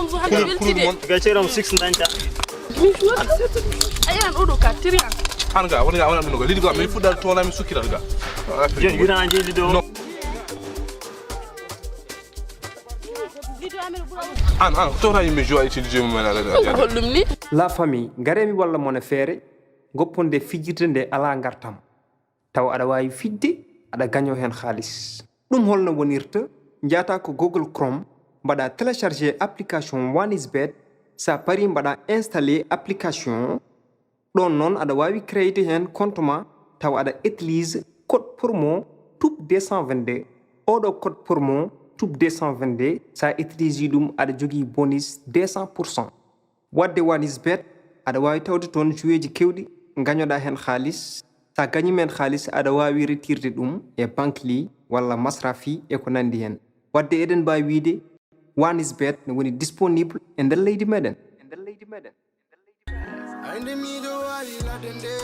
mamzu haka beltide ga ceram 6 danta min shuwa ayan odo ka tirian hanga wona min go lidi go mi fudal tona mi sukira ga jen yura anje lido an tona yimi joa utiliser mo mena hollumni la famille garemi walla mona feere gopponde fijirde nde ala ngartam taw aɗa wawi fidde aɗa gaño hen xaalis ɗum holno wonirta jata ko Google Chrome mbaɗa télécharger application OneXBet sa pari mbaɗa installé application ɗon noon aɗa wawi créer hen compte ma taw aɗa utilise code promo TOUP 222 oɗo code promo TOUP 222 sa utilise ɗum aɗa jogui bonus 200%. wadde OneXBet aɗa wawi tawde toon joueji kewɗi gañoɗa hen xaalis sa gañi men xaalis aɗa wawi retirde ɗum e banque li walla masrafi e ko nandi hen wadde eɗen mbawi wiide OneXBet ne woni disponible e nder leydi meɗen Ande mi do wali la dende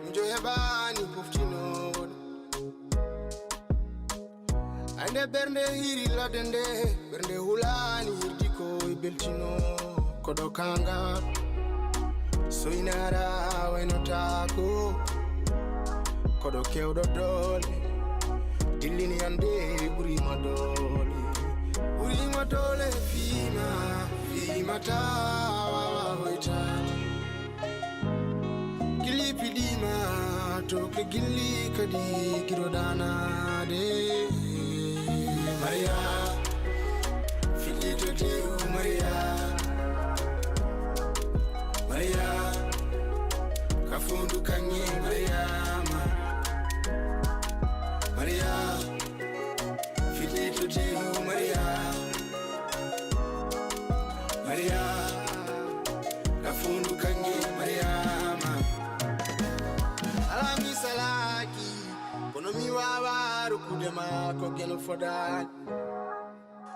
njo hebani poftino ande bernde hiri la dende bernde hulani hirdi ko beltino kodo kanga soinara weno tako kodo kewdo dole dillini ande buri madole fima tawa hoita gili pidima to ke gili kadi girodana de Maria filito de Maria kafundu kanye Maria filito de Maria kafundu kanye Mariama alami salaki kono mi wawaru kudema ko geno fodan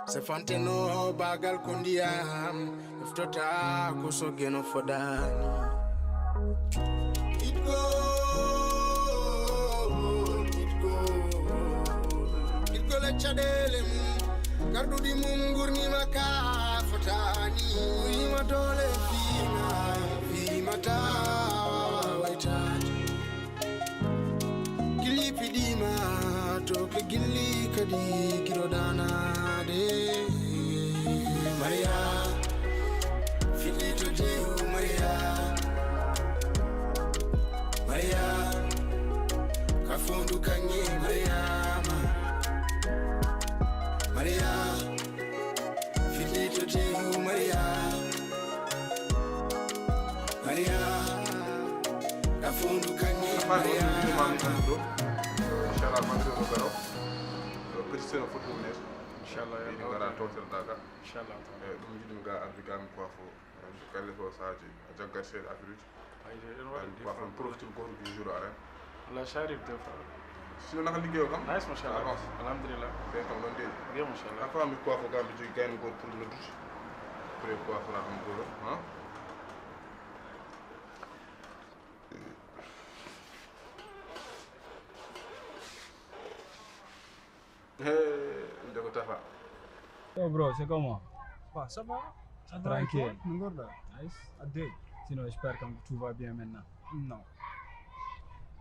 se fanteno bagal kondiam ftota ko so geno fodan it go la chadele gardu di mungurni maka fotani ima dole fima tawa waitati gili pidima to ke gili kadi girodana de Maria filito de Maria kafundu kanye Maria filito de Maria kafundu kanye Maria inshallah man do garo petit seno foto nes inshallah ya ngara totel daga inshallah dum jidum ga afrika mi ko fo kale fo saaji jagga sel afrique ay de wa fa profite ko du jour ara la sharif de fa sino naka liggéeyo kam nice machallah alhamdulillah be kam don de bien machallah afa mi ko fo gambi jogi gayn go pour le douche pour ko fo la am go hein Tafa. Yo bro, c'est comment? Bah, ça va. Tranquille. Nice. Adé. Sinon, j'espère que tout va bien maintenant. Non.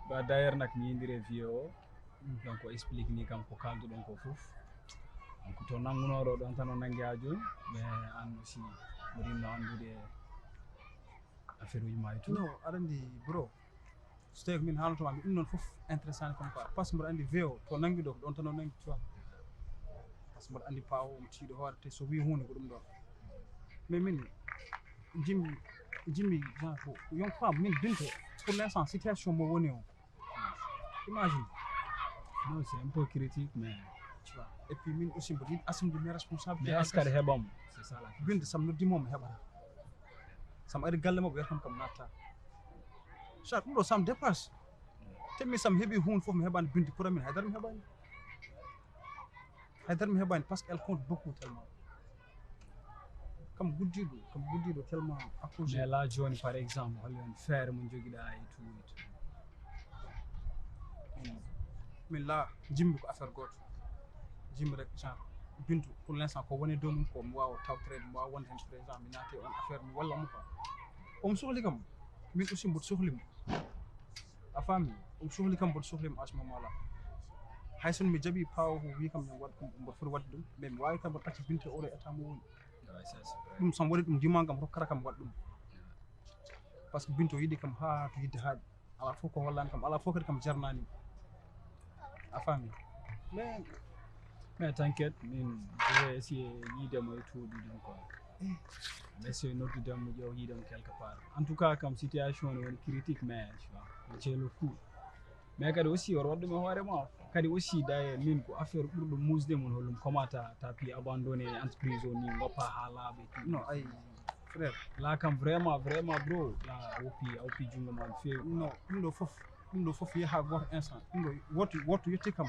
Bah, d'ailleurs, nak ni indire vidéo. Donc, on explique ni kam ko kaldu donc ko fouf. Donc, to nanguno do don tan nangi aju, mais an aussi buri no andude affaire yi may tout. Non, arandi bro. Steak min halto am non fouf intéressant comme quoi. Parce que mo andi vidéo to nangi do don tan nangi tu vois. Mbaɗa andi pawo tiiɗo hoore te so wi hunde ko ɗum ɗon mais min jimmi genre ko yon femme min binto pour l'instant situation mo woni o imagine non c'est un peu critique mais tu vois et puis min aussi mbaɗa yiɗi assume mes responsabilités mais est-ce que heɓam c'est ça la binde sam noddimomo heɓata sam ari galle mabɓe wiyata kam natta chaque ɗum ɗo sam dépasse temmi sam heeɓi hunde fof mi heɓani binde pour amin haydara mi heɓani haydara mi heɓani par ce qu'elle compte beaucoup tellement kam guddiɗo tellement accouché mais là joni par exemple holon feere mo joguiɗa e tout min la jimmi ko affaire goto jimmi rek genre bintu pour l'instant ko woni dow mum ko mi wawa tawtorede mi wawa wonde hen présent mi naate on affaire mi walla mo quoi omo sohli kam min aussi mboɗo sohlimo a faami omo sohli kam mboɗo sohlimo à ce moment là hay sono mi jaaɓi pawo ko wi kam mi waɗa ɗum mboɗo foti wadde ɗum mais mi wawi kam mboɗo acca binte oɗo état mo woni ɗum somo waɗi ɗum dimagam kam rokkata kam mi waɗa ɗum par ce que binto yiɗi kam ha to yidde haaɗi ala fof ko hollani kam ala fof kadi kam jarnanimo a faami mais t'inquiète min je vais essayer yidemo e tuuɗi ɗum quoi mi essaye noddudemo ƴeew yiidemo quelque part en tout cas comme situation ne woni critique mais tu vois mi ceelo fou mais kadi aussi oto waɗɗum e hoorema kadi aussi d'ailleurs min ko affaire ɓurɗo musde mon hollum comment ta pi abandonné entreprise o ni goppa ha laaɓa et tout non ay frère là kam vraiment bro là a woppi jungo ma no feewi non ɗum ɗo foof yaha goto instant ɗum ɗo woto yetti kam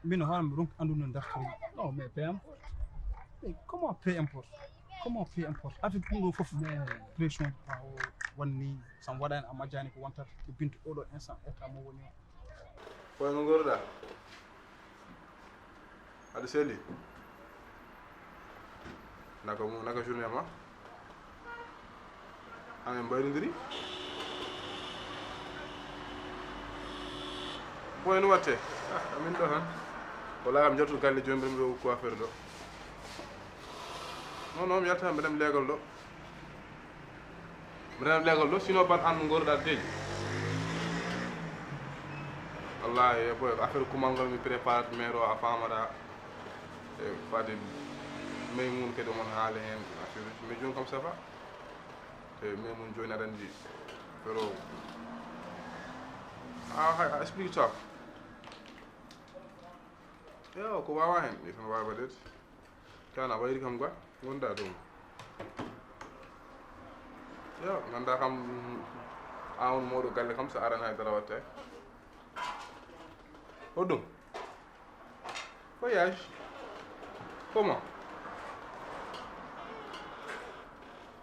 min hoorema mi ronki andude no dartori non mais peu importe comment peu importe affaire ɗum ɗo foof pression pawo wanni somo waɗani a majjani ko wontata ɗo bintu oɗo instant état mo woni o koye no goroɗa aɗa selli naka journée ma amen mbayrodiri boy no watte amin ɗo tan wala mi jartu galle joni mbiɗa ɗo coiffeur ɗo non mi yalta mbiɗam leegol ɗo sinon ban an goroɗa deeƴi wallahi boy affaire kumal ngol mi prépare maire o a famata e fade Maymoun kadi omon haala hen affaire uji mais joni kam ça va te Maymoun joni aɗa andi affaire o a explique ta yo ko wawa hen ni tan wawi waɗede tana wayri kam ga wonda ɗum yo ganda kam awon moɗo galle kam so arani haydara watte hoɗum voyage comment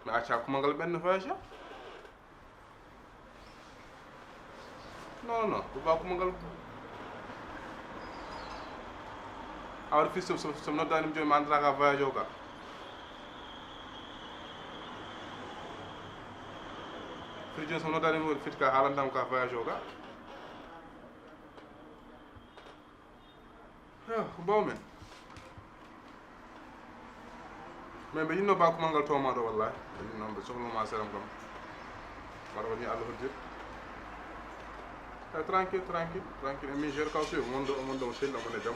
mi acca kumangal ɓenne voyage a non ko ba kumangal awar fils somi noddanima joni mi andata ka voyage o ka firi joni somi noddanima fit ka haalantama ka voyage o ka ko bawmen mais ɓe yinno ba kumangal tomaɗo wallahi ɓe yinno ɓe sohluma seram kam mbaɗa ko ni Allah hoddir tranquille e min gére kaw suwi omon ɗo mo selli omon e jaam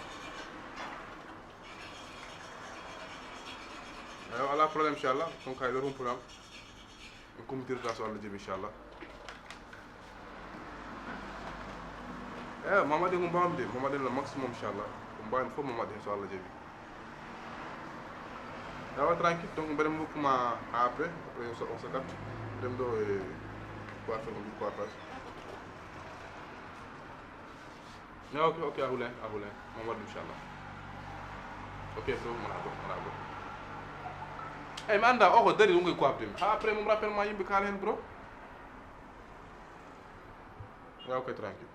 eyo ala probléme inchallah on kay lo rumpunam en kummitirta so Allah jaaɓi inchallah eyo mamadi ko mbawmi de mamadi le maximum inchallah ko mbawmi fof mamadi hen so Allah jaaɓi ewa tranquille donc mbeɗem luppuma après on se capte ndem ɗo e coiffeur on mbi coiffage ok a hulen mon waɗɗum inchallah ok so mona go eyyi mi anda o ko dari ɗum koye coiffdemi ha après mom rappel ma yimɓe kaala hen bro yaw koye tranquille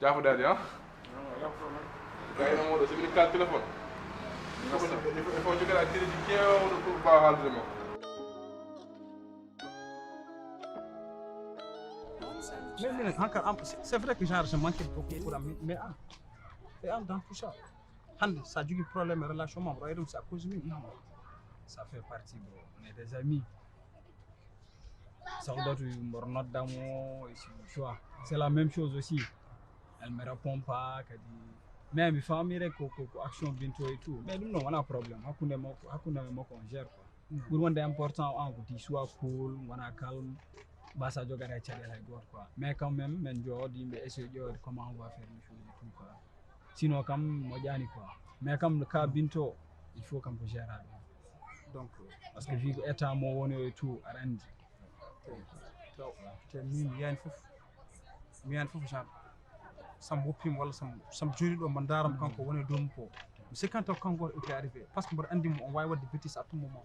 jafoɗade ha gayno moɗo somiɗi kal téléphone il faut jogueɗa crédit kewɗo pour mbawa haaldude makko mais minen hankkadi c'est vrai que genre je manque beaucoup pour am mais an dans tout ça hande sa jogui probléme relation ma mbaɗa ɗum c'est à cause de min ça fait partie bro on est des amis soldatu mboɗo noddamo tu vois c'est la même chose aussi elle me répond pas kadi mais mi faami rek ko action binto et tout mais ɗum noon wona probléme hakkude makko on gère quoi ɓuuri wonde important an ko ti soit cool wona calme basa jogata e caɗele hay goto quoi mais quand même min jood yimɓe essaye ƴewde comment on va faire les choses et tout quoi sinon kam moƴƴani quoi mais kam le cas binto il faut kam ko gérade donc par ce que wi ko état mo woni o e tout aɗa andi te min mi yani fof genre sam woppima walla sam joni ɗo mbo darama kanko woni dow mum ko mi sikkanta ko kanko goto est arrivé par ce que mboɗo andimo on wawi wadde bêtise à tout moment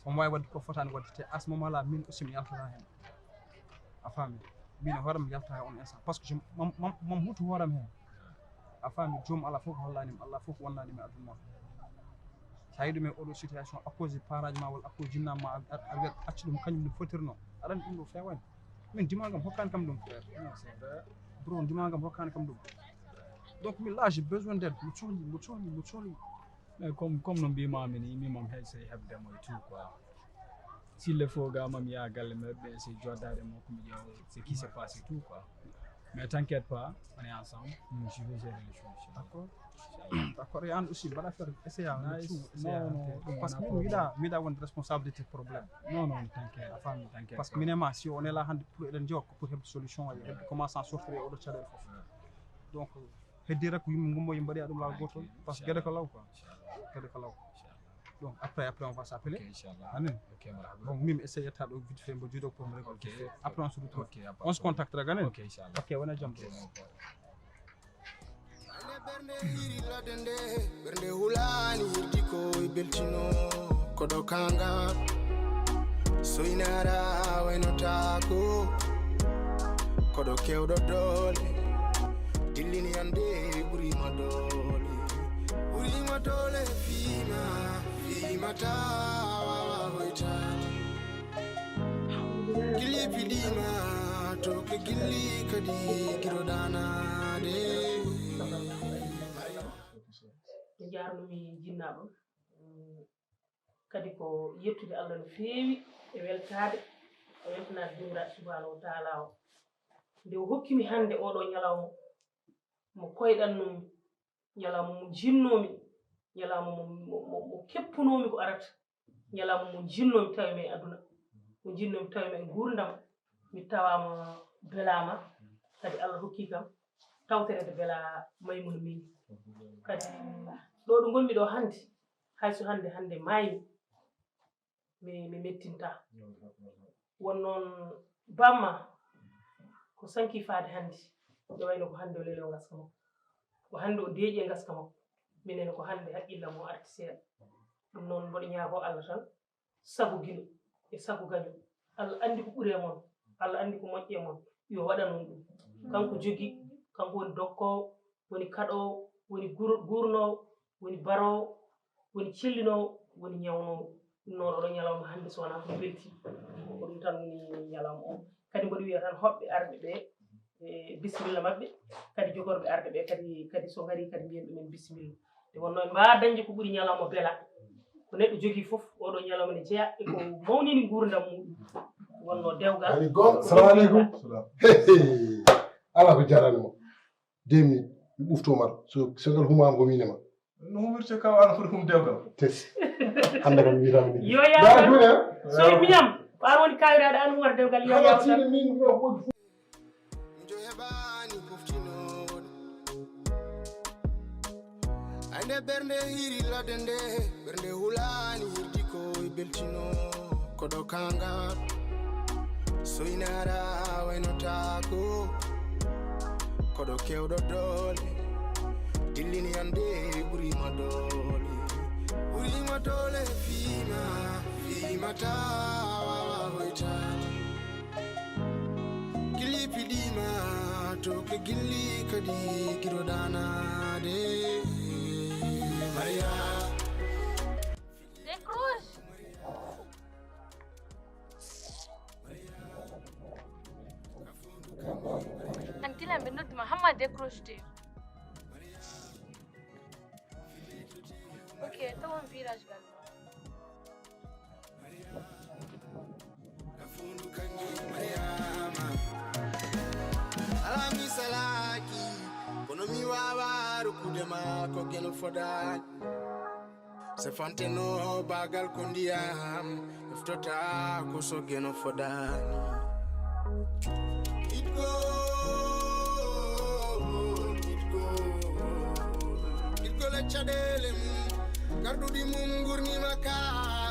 on wawi wadde ko fotani wadde te à ce moment là min aussi mi yaltata hen a faami min hoorema mi yaltata on instant par ce que mam huuto hooram hen a faami joom ala fof hollanima Allah fof wonnanima aduna ma sa yiɗum e oɗo situation apposé paraji ma walla apposé jinnama ma a wiyat accu ɗum kañum no fotirno aɗa andi ɗum ɗo fewani min dimagam hokkani kam ɗum frère bro dimagam hokkani kam ɗum donc min là j'ai besoin d'aide mo cohli mais comme no mbimami ni mimam hay hebdemo e tout quoi s'il le faut ga mam ya galle meɗe c'est joddade mo ko mi ƴeewa ce qui s'est passé tout quoi mais t'inquiète pas on est ensemble je vais gérer les choses d'accord et an aussi mbaɗa faire essayer parce que mi yiɗa wonde responsabilité probléme non t'inquiète a famille t'inquiète parce que minema si on est là hande pour eɗen jewka pour hebde solution e hebde comment s'en sortir e oɗo caɗele fof donc heddira ko yimɓe gummo yo mbaɗoya ɗum lawol gotol par ce que gueɗe ko law quoi gueɗe ko law donc après on va s'appeler anen donc mim essaye yettade ɗo vite fait mbo juuɗo pour me récolter après on se retrouve on se contactera ganen ok wona jaam bernde hiri ladende bernde hulani hirdi ko beltino kodo kanga soinara waynotako kodo kewdo dole dillini ande burima dole fima tawa hoitani gili pidima to ke gili kadi girodana de jaarnumi jinnaɓam kadi ko yettude Allah no feewi e weltade e weltanade jomiraɗo subhanahu wa taala o nde o hokkimi hande oɗo ñalawma mo koyɗannumi ñalawma mo jinnomi ñalawma mo keppunomi ko arata ñalawma mo jinnomi tawimi e aduna mo jinnomi tawimi e gurdam mi tawama belama kadi Allah hokki kam tawterede bela Maymuna min kadi ɗo ɗo gonmi ɗo hande hayso hande maymi mi mettinta won noon bamma ko sanki faade hande ɗo wayno ko hande o lelo gaska makko ko hande o deeƴi e gaska makko minen ko hande haqqilla mo arti seeɗa ɗum noon mboɗo ñaago Allah tan sago gilo e sago gaño Allah andi ko ɓuri e mon Allah andi ko moƴƴi e mon yo waɗanon ɗum kanko jogi kanko woni dokkowo woni kaɗowo woni gurnowo woni barowo woni cellinowo woni ñawnowo ɗum noon oɗo ñalawma hannde so wonaa ko belti ko ɗum tan woni ñalawma o kadi mboɗo wiya tan hoɓɓe arɓe ɓe e bisimilla maɓɓe kadi jogorɓe arɓe ɓe kadi so ngari kadi mbiyen ɗumen bisimilla nde wonno ɓe mbawa dañde ko ɓuri ñalawma bela ko neɗɗo jogii fof oɗo ñalawma ne jeeya e ko mawnini gurdam muɗum wonno dewgal salamu aleykum ala ko jaranimo 2 minutes mi ɓuftomata so ngal humama ko winema no humirte kaw ana foti hum dewgal tesi hande kam wiitama yo yawa so miyam ɓaar woni kawiraɗo an humata dewgal yo yawa jo heɓani poftinoɗo ande bernde hiri ladde nde bernde hulani hirdi ko beltino koɗo kanga soinara waynotako koɗo kewɗo dole dillini ande burima dole fima tawa hoitani gili pidima to ke gilli kadi girodanade Maria Décroche. Antila minut Muhammad décroche. Ok, então um virage galera. alami salaki kono mi wawa rukudema ko geno fodani se fanteno bagal ko ndiyam eftota ko so geno fodani it go le chadele garduɗi mum gurnima ka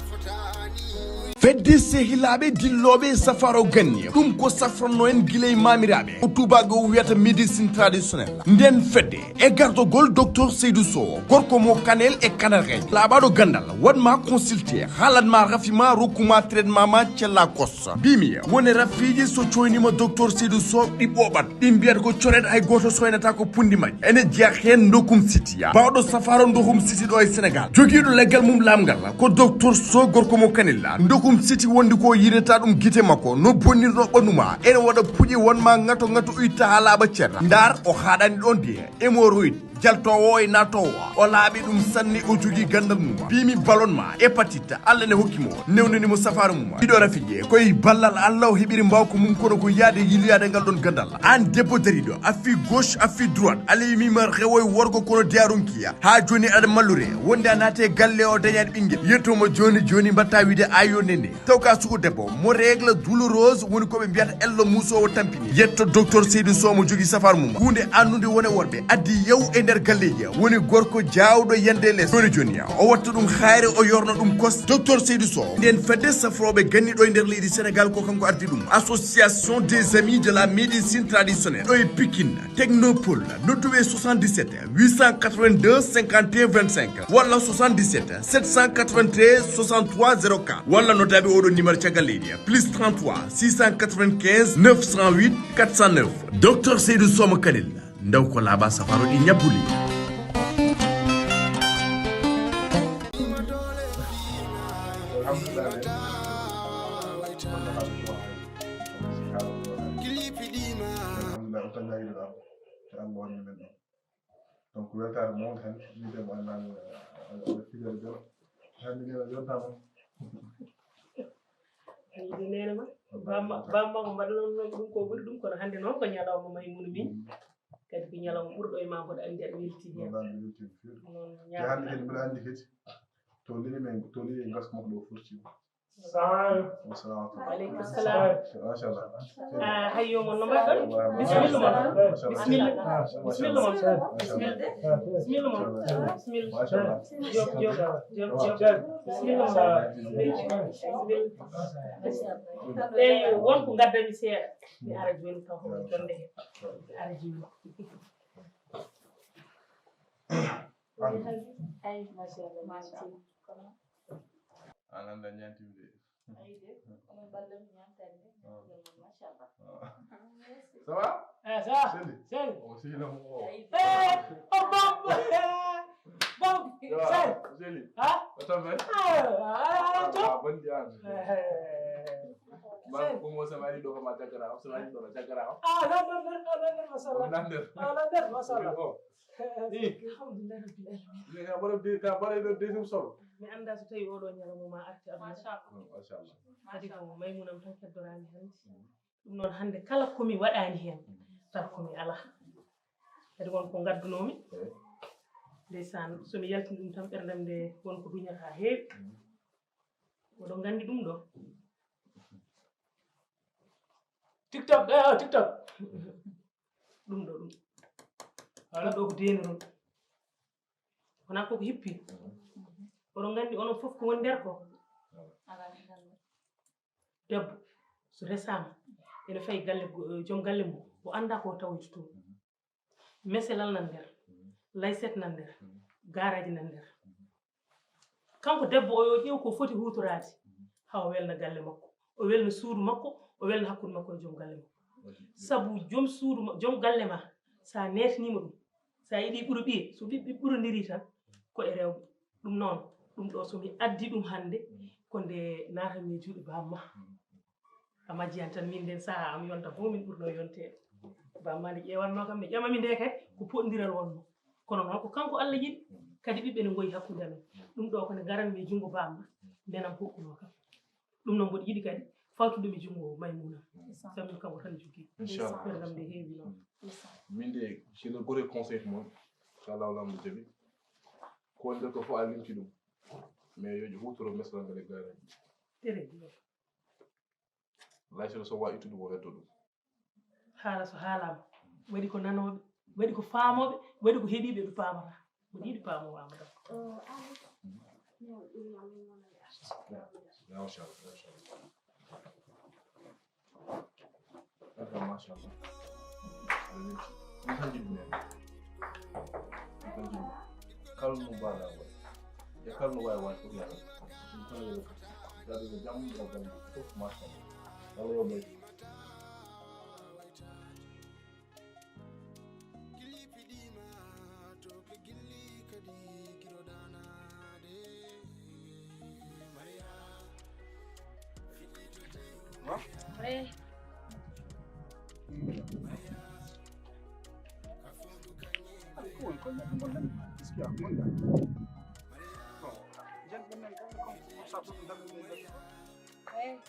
fotani fedde sehilaɓe dilloɓe safaro ganni ɗum ko safranno en guiley mamiraɓe o tubago wiyata médecine traditionnel nden fedde e gardogol docteur seydou sow gorko mo kanel e kanarheji laaɓaɗo gandal waɗma consulté haalanma rafima rokkuma traitement ma cella kossa bimi woni rafiji so coynima docteur seydou sow ɗi ɓoɓat ɗi mbiyata ko coret hay goto soynata ko pundi majji ene jeeya hen dokum city bawɗo safaro dokum city ɗo e sénégal joguiɗo leggal mum lamgal ko docteur sow gorko mo kanella dokum siti wondi ko yireta ɗum guite makko no bonnirno ɓanduma ene waɗa puƴi wonma ngato uyta ha laaɓa ceerra ndar o haɗani ɗon de hémorroïde jaltowo e natowo o laaɓi ɗum sanni o jogui gandal mum bimi ballonma hépatite allah ne hokkimo newnanimo safaro mum ɗiɗo rafiji koye ballal allah o heɓiri mbawko mum kono ko yaade yiloyade ngal ɗon gandal an debbo dariɗo affi gauche affi droite allah yimima rewoye worgo kono diyaronkiya ha joni aɗa mallure wonde a naate galle o dañade ɓinguel yettomo joni mbatta wiide ayo nene taw ka suko debbo mo règle douloureuse woni koɓe mbiyata ello musowo tampini yetto docteur seydou sow mo jogui safaro mum hunde annude wone worɓe addi yew e nder galleji woni gorko jawɗo yande less joni o watta ɗum hayre o yorna ɗum kos docteur seydou sow nden fedde safroɓe ganniɗo e nder leydi sénégal ko kanko ardi ɗum association des amis de la médecine traditionnelle ɗo e pikine technopole nodduɓe 77 882 51 25 walla 77 793 63 04 walla notaɓe oɗo numéro caggal leydi plus 33 695 908 409 docteur seydou sow mo kanel ndaw ko laaɓa safaro ɗi ñabbuli donc weltare mo hen wiidemo annan figere jom hande nena yontama yiɗi nene ma bamma ko mbaɗanon ɗum ko ɓuri ɗum kono hannde noon ko ñalawma maymuno min kadi ko ñalawma ɓurɗo e ma mboɗo anndi aɗa welti hen te hande kadi mbiɗa anndi kadi to leli gaska makko ɗo furti aleykum salam hayyo mon no mbaɗɗon bisimilla mon bisimilla mon bisimilla mon bisimilla eyi wonko gaddami seeɗa mi ara joni taw hoɗo jonde he mi ara joni an anda ñantimde ça va ça va seli o sehila mo o seli otomen bandi an ba ko mo sama ni do ko ma tagara o sama ni do tagara non masala alhamdulillah rabbil alamin ni ga borom de deuxième solo mi anda so tawi oɗo ñalawma ma arti aduna machallah kadi ko maymunam tan keddorani hande ɗum noon hande kala komi waɗani hen taw komi ala kadi wonko gaddunomi ndeysan somi yaltini ɗum tan ɓerdam nde wonko duñata ha heewi oɗon gandi ɗum ɗo tiktok ɗum ɗo ɗum ala ɗo ko deniron wona koko hippi oɗon gandi onon fof ko woni nder ko debbo so resama ene fayi galle joom galle mum o anda ko tawoyto toon meselal nan nder layset nan nder garaji nan nder kanko debbo o yo ƴeew ko foti hutorade ha o welna galle makko o welna suudu makko o welna hakkude makko e joom galle makko sabu joom suudu joom galle ma sa netinima ɗum sa yiiɗi ɓuura ɓiye so ɓiɓɓe ɓuurodiri tan ko e rewɓe ɗum noon ɗum ɗo somi addi ɗum hande ko nde natami e juuɗe bamma a majjiyan tan min nden saaha am yonta fof min ɓurno yontede bamma nde ƴewanno kam ɓe ƴamami nde kadi ko poɗodiral wonno kono noon ko kanko Allah yiɗi kadi ɓiɓɓe ne goyi hakkude amen ɗum ɗo kone garanmi e junngo bamma ndenam huɓɓuno kam ɗum noon mboɗo yiɗi kadi fawtude e junngo maymunam samin kanko tan jogui ɓerdam nde heewi noon min de sino gore conseil moon so Allah lamdo jaɓi ko wonde ko fof a limti ɗum mais yoji hutoro mesral ngale garaji très bien laysoto so wawi ittude mo weddo ɗum haala so haalama waɗi ko nanoɓe waɗi ko faamoɓe waɗi ko heeɗiɓe ɓe paamata mboɗo yiɗi paamowo Amadou ما شاء الله ما شاء الله ما شاء الله kalmu bala wa ya kalmu wa wa ko ya ko ya da da jam da ga ko ma sha Allah yo bai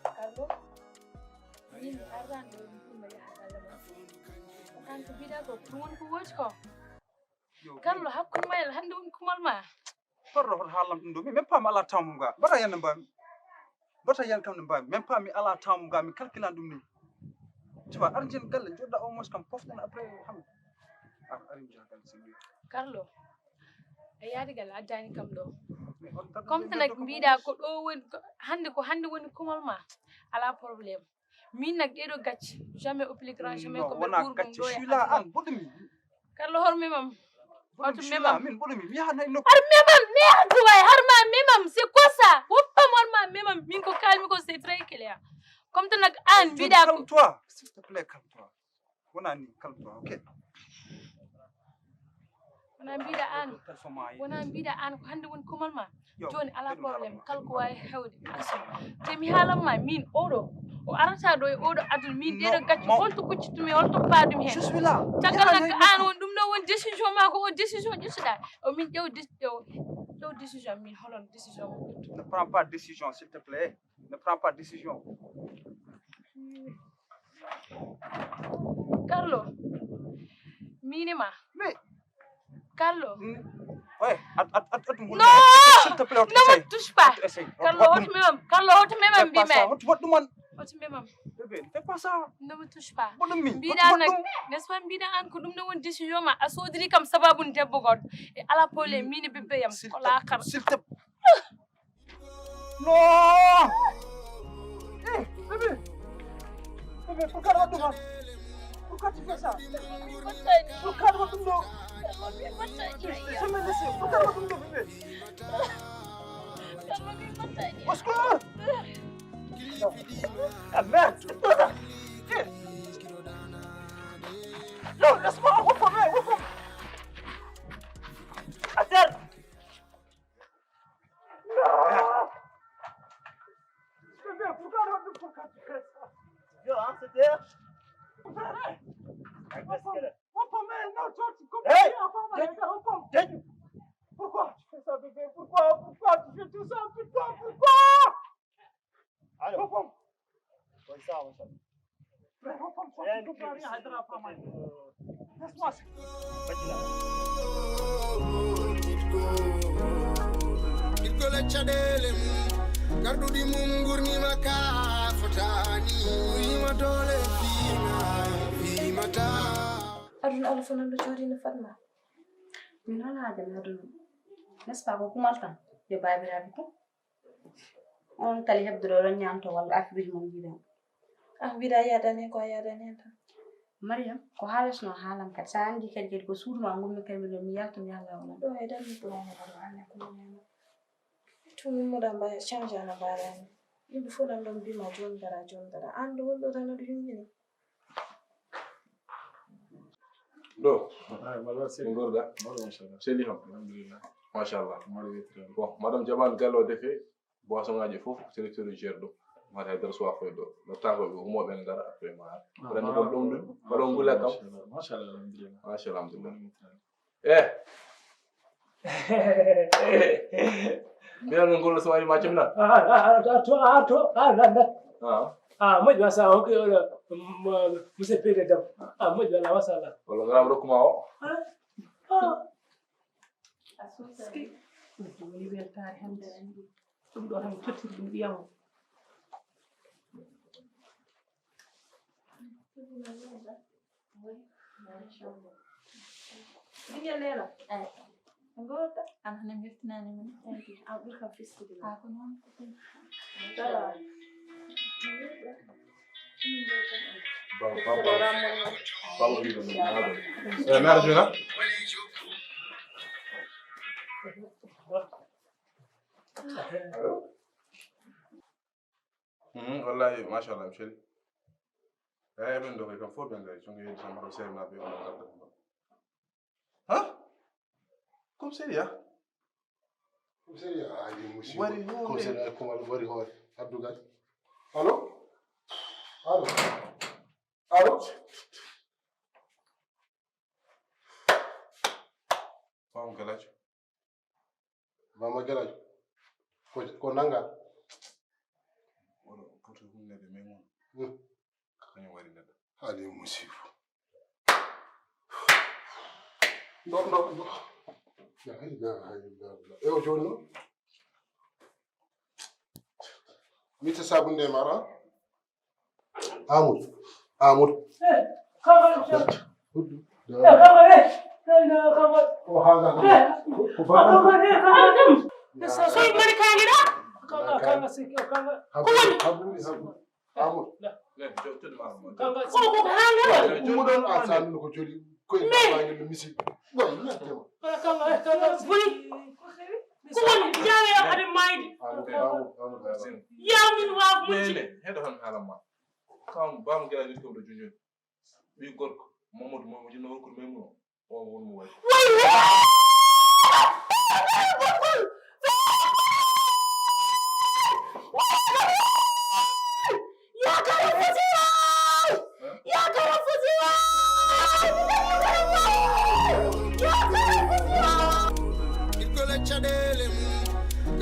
Carlo, ini arang itu melihat dalam. Kan kebida ko, tuan ko watch ko. Carlo, hab kumal, handun kumal ma. Farro halam ndo mi même pas mi ala tamu ga bata yan mbami bata yan kam mbami même pas mi ala tamu ga mi calculant dum ni tu vois arjen galle joda almost kam poftan après xam arim jagal sigi Carlo, ayadi gal adani kam do. Comme nak mbida ko do won hande woni kumal ma ala problème. Min nak dedo gatch jamais appliquer jamais ko be pour gatch shula an bodumi Carlo hor memam Autre memam min bodumi mi ha nay no har memam merde way har ma memam c'est quoi ça woppa mon ma memam min ko calme ko c'est très clair comme to nak an mbida ko toi s'il te plaît calme-toi wona ni calme-toi OK wona mbida an ko hande woni kumal ma joni ala problème kalko way hewde te mi halam ma min odo o arata do e odo adul min dedo gacci holto kuccitumi holto paadumi hen tagal nak an won dum no won décision ma ko décision ƴettuɗa o min ƴew décision min holon décision ne prends pas décision s'il te plaît ne prends pas décision Carlo minima mais Carlo ouais non s'il te plaît ne me touche pas Carlo hot memam bime hot memam bébé fais pas ça ne me touche pas bodumi mbida nak n'est-ce pas mbida an ko dum no won décision ma a sodiri kam sababun debbo god e ala problème mini bébé yam ko la kar s'il te non bébé pourquoi tu fais ça pourquoi tu fais ça pourquoi tu fais ça je me laisse pourquoi tu fais ça au secours ah merde c'est quoi ça non laisse-moi reprends attends non pourquoi tu fais ça violence c'est pourquoi tu fais ça, bébé? Pourquoi tu fais tout ça? Pourquoi? Allô? Gardudi mungurni maka fotani wima dole fima ta aduna ala fana do jodi no fatma min hala jam aduna n'est-ce pas ko kumal tan de babirabe ko on tali hebdo do nyanto walla afbiji mon jidan bida yadane ko yadane tan Mariam ko halas no halam kat sa andi kadi ko suudu ma ngummi kamilo mi yalto yalla wala do e dan do ane ko tun mo damba change na barani yimbe fo dan don bima jon dara ando woldo tan do himmini do mala sen gorda seli ham alhamdulillah machallah bon madame Jamal Gallo defe boisson ngaji fof directeur gère do mata dar so afo do no tango be mo ben dara après ma ran ko dum do ngula kam machallah alhamdulillah biar ngol so ay macam na mo jwa sa o ke mo se pede dam mo jwa la wasala wala ngram ro kuma o ski ko woni weltare hande dum do tan totti dum biyaw Ini lela. Ngota ana nem yeftinani min enti a burka fiskidi a ko non Tala. Narjuna. Wallahi mashallah msheli. Ben ndo kan fo ben lay chungi samaro sema be on gadda. Ha? Comme seria? Comme seria? Ay musi. Wari Comme seria kuma wari ho Abdougal. Allo? Allo? Allo? Fam galaj. Mama galaj. Ko nanga. Wala putu hunde be memo. Kanyo wari nada. Ay musi. No. Ya Ewo jono. Mita sabunde mara. Amur. Hey, come on. Oh, haga. So you money can't get up? Come Amur. on. Asan ko joli ko baangi lu misi. Boy, na dem. Come on, yeah, I don't mind. Yeah, I mean, what? Nene, head on halama. Come, bam gala nit ko do junjun. Bi gork Mamadou mo jino ko memo. O won mo way.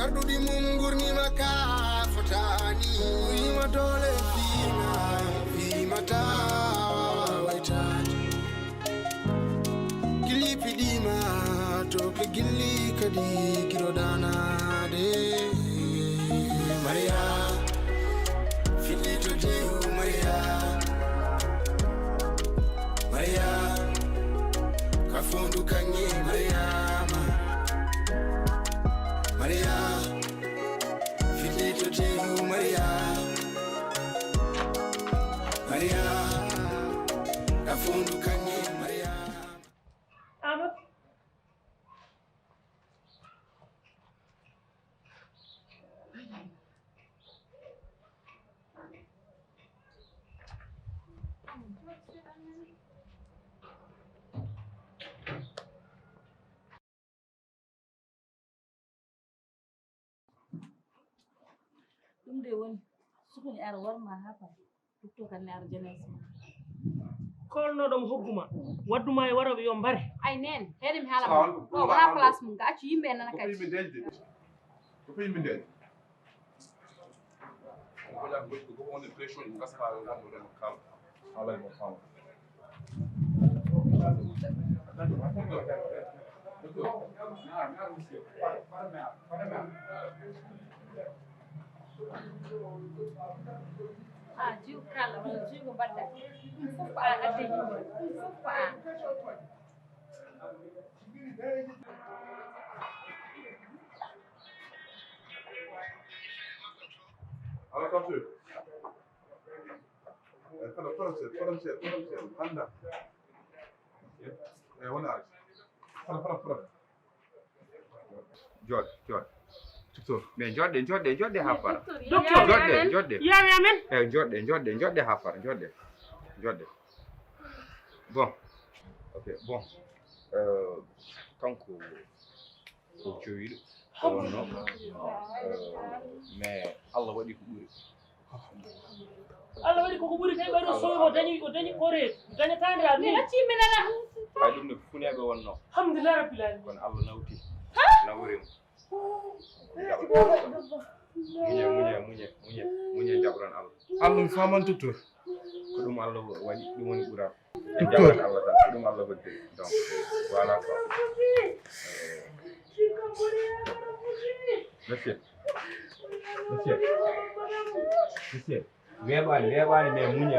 Gardu di mungur ni maka fatani ima dole fima ta waitati gili pidima to ke gili kadi kirodana de Maria filito de Maria kafundu kanyi Maria, filito de Maria, kafundu kanye Maria. Ama. ɗum de woni sukuni ara warma ha pat dutto kan ne ara jeunesse kolnoɗom hogguma wadduma e waroɓe yo mbare ay nen heɗimi haalama ɗo wona place mum ga accu yimɓe nana kadi ko fi min del ko la ko on pression in kasa ko on do kam ala mo fam jiw kala walla jiwgo mbadda ɗum fof ko an adde yimɓe ɗum fof ko an ala kam tu Fala, anda. Wani arch. Fala. Jod. Tutur. Mais jodde haffara. Docteur. Jodde. Yaami amen. Jodde haffara. Jodde. Bon. Ok, bon. Kanko ko joyiɗo wonno mais Allah waɗi ko ɓuri. Allah waɗi koko ɓuri tawi ɓayɗo sowi o dañi kore dañatande a mi acci minana hay ɗum ne funeɓe wonno alhamdulillah rabbil alamin kono Allah nawti nawrimo muñe jaɓran Allah Allah mi faman tuttor ko ɗum Allah waɗi ɗum woni ɓural en jaɓran Allah tan ko ɗum Allah waddiri donc voilà quoi monsieur weeɓani mais muñe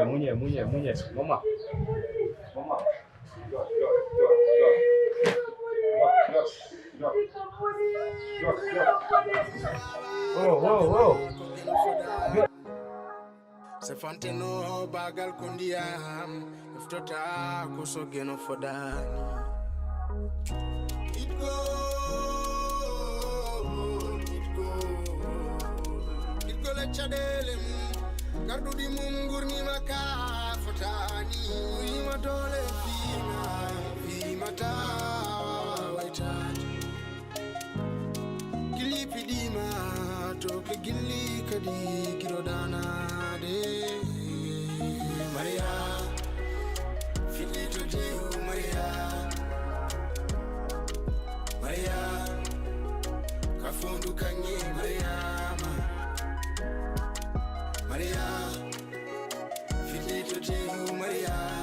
mama Se fanteno bagal kondiam iftota ko so geno fodani it go le chadelem gardu di mungurni maka fotani wima dole fima ta waitati gili pidima to ke gili kadi kirodana de Maria filito de Maria kafundu kanye Maria filito de Maria